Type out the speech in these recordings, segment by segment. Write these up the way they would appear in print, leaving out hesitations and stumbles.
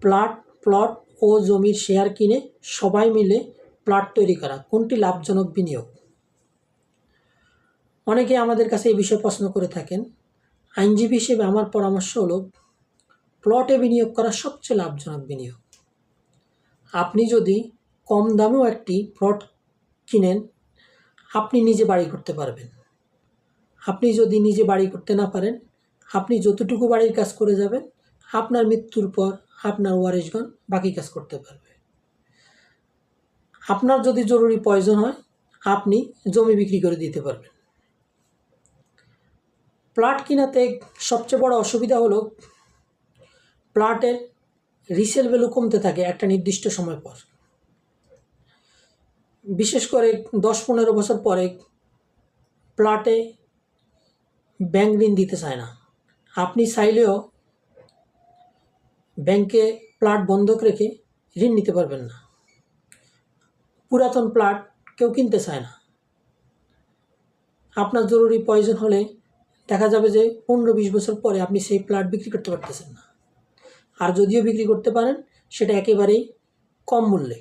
Plot ও জমির share কিনে সবাই মিলে প্লট তৈরি করা কোনটি লাভজনক বিনিয়োগ? অনেকে আমাদের কাছে এই বিষয়ে প্রশ্ন করে থাকেন। আইনজীবী হিসেবে আমার পরামর্শ হলো প্লটে বিনিয়োগ করা সবচেয়ে লাভজনক বিনিয়োগ। আপনি যদি কম দামেও একটি প্লট কিনেন, আপনি নিজে বাড়ি করতে পারবেন। আপনি যদি নিজে বাড়ি করতে না পারেন, আপনি যতটুকু বাড়ির কাজ করে যাবেন, আপনার মৃত্যুর পর আপনার ওয়ারিশগণ বাকি কাজ করতে পারবে। আপনার যদি জরুরি প্রয়োজন হয়, আপনি জমি বিক্রি করে দিতে পারবেন। প্লট কিনাতে সবচেয়ে বড় অসুবিধা হলো প্লটের রিসেল ভ্যালু কমতে থাকে একটা নির্দিষ্ট সময় পর। বিশেষ করে 10-15 বছর পরে প্লটে ব্যাংক ঋণ দিতে চায় না। আপনি চাইলেও ব্যাংকে প্লট বন্ধক রেখে ঋণ নিতে পারবেন না। পুরাতন প্লট কেউ কিনতে চায় না। আপনার জরুরি প্রয়োজন হলে দেখা যাবে যে 15-20 বছর পরে আপনি সেই প্লট বিক্রি করতে পারতেছেন না। আর যদিও বিক্রি করতে পারেন, সেটা একেবারেই কম মূল্যে।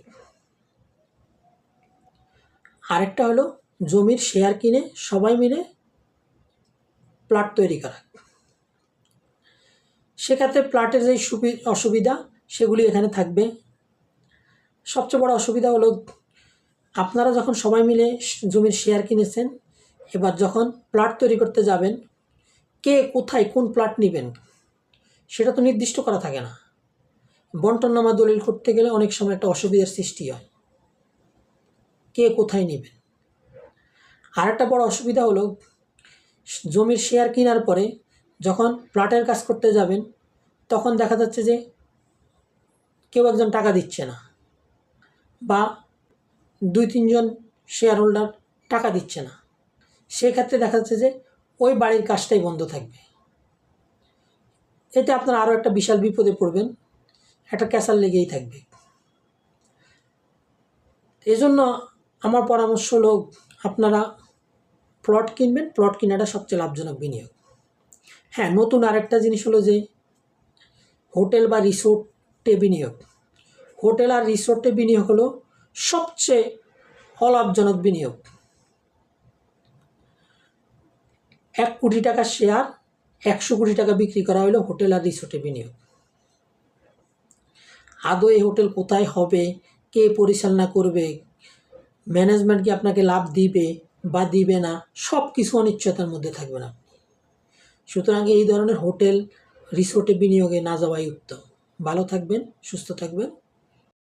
আরেকটা হলো জমির শেয়ার কিনে সবাই মিলে প্লট তৈরি করা। সেক্ষেত্রে প্লটের যে অসুবিধা সেগুলি এখানে থাকবে। সবচেয়ে বড় অসুবিধা হলো আপনারা যখন সবাই মিলে জমির শেয়ার কিনেছেন, এবার যখন প্লট তৈরি করতে যাবেন, কে কোথায় কোন প্লট নেবেন সেটা তো নির্দিষ্ট করা থাকে না। বন্টননামা দলিল করতে গেলে অনেক সময় একটা অসুবিধার সৃষ্টি হয়, কে কোথায় নেবেন। আর একটা বড় অসুবিধা হলো জমির শেয়ার কেনার পরে যখন প্লটের কাজ করতে যাবেন, তখন দেখা যাচ্ছে যে কেউ একজন টাকা দিচ্ছে না, বা 2-3 জন শেয়ার হোল্ডার টাকা দিচ্ছে না। সেক্ষেত্রে দেখা যাচ্ছে যে ওই বাড়ির কাজটাই বন্ধ থাকবে। এতে আপনারা আরও একটা বিশাল বিপদে পড়বেন, একটা ক্যাসাল লেগেই থাকবে। এজন্য আমার পরামর্শ হলো আপনারা প্লট কিনবেন। প্লট কেনাটা সবচেয়ে লাভজনক বিনিয়োগ। হ্যাঁ, নতুন আরেকটা জিনিস হলো যে হোটেল বা রিসোর্টে বিনিয়োগ। হোটেল আর রিসোর্টে বিনিয়োগ হলো সবচেয়ে অলাভজনক বিনিয়োগ। 1 কোটি টাকার শেয়ার 100 কোটি টাকা বিক্রি করা হলো হোটেল আর রিসোর্টে বিনিয়োগ। আদৌ এই হোটেল কোথায় হবে, কে পরিচালনা করবে, ম্যানেজমেন্ট কি আপনাকে লাভ দিবে বা দিবে না, সব কিছু অনিশ্চয়তার মধ্যে থাকবেন আপনি। সুতরাং এই ধরনের হোটেল রিসোর্টে বিনিয়োগে না যাওয়াই উত্তম। ভালো থাকবেন, সুস্থ থাকবেন।